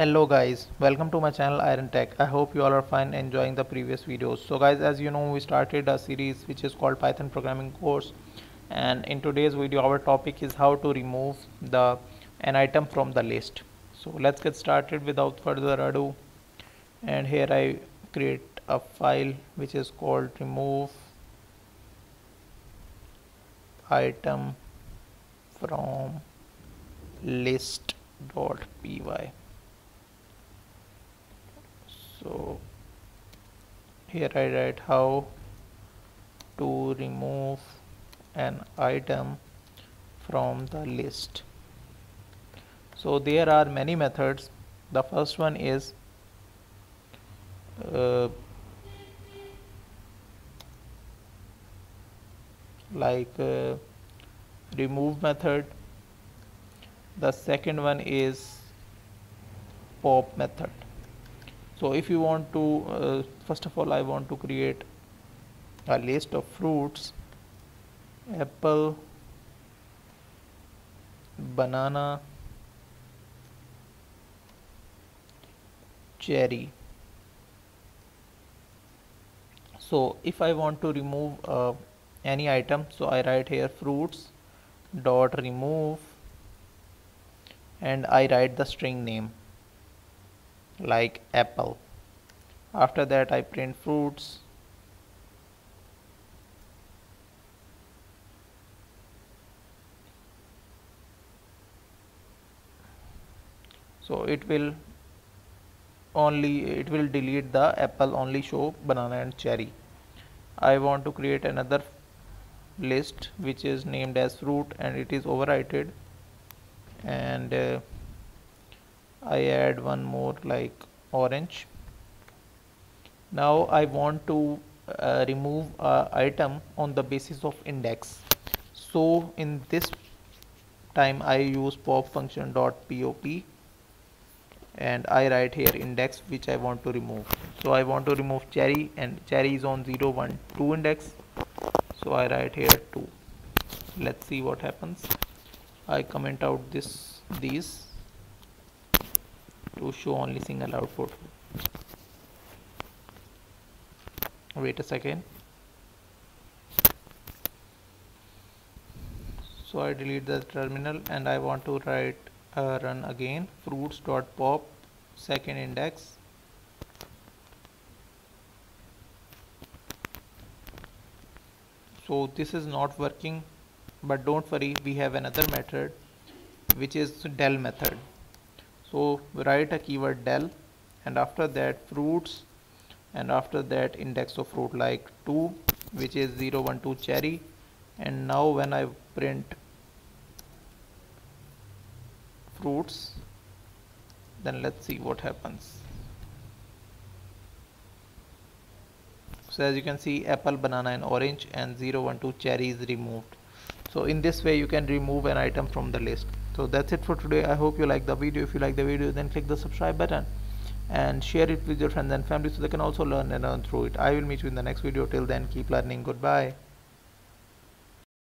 Hello guys, welcome to my channel Iron Tech. I hope you all are fine enjoying the previous videos. So guys, as you know, we started a series which is called Python programming course, and in today's video our topic is how to remove an item from the list. So let's get started without further ado. And here I create a file which is called remove item from list.py. So here I write how to remove an item from the list. So there are many methods. The first one is remove method. The second one is pop method. So if you want to first of all I want to create a list of fruits: apple, banana, cherry. So if I want to remove any item, so I write here fruits dot remove and I write the string name like apple. After that I print fruits. So it will delete the apple, only show banana and cherry. I want to create another list which is named as fruit and it is overwritten, and I add one more like orange. Now I want to remove a item on the basis of index. So in this time I use pop function dot pop and I write here index which I want to remove. So I want to remove cherry and cherry is on 0, 1, 2 index. So I write here 2. Let's see what happens. I comment out these to show only single output. Wait a second. So I delete the terminal and I want to write run again fruits dot pop second index. So this is not working, but don't worry, we have another method which is del method. So write a keyword del and after that fruits and after that index of fruit like 2 which is 0, 1, 2 cherry. And now when I print fruits, then let's see what happens. So as you can see, apple, banana and orange and 0, 1, 2 cherry is removed. So in this way you can remove an item from the list. So that's it for today. I hope you like the video. If you like the video, then click the subscribe button and share it with your friends and family so they can also learn and earn through it. I will meet you in the next video. Till then, keep learning. Goodbye.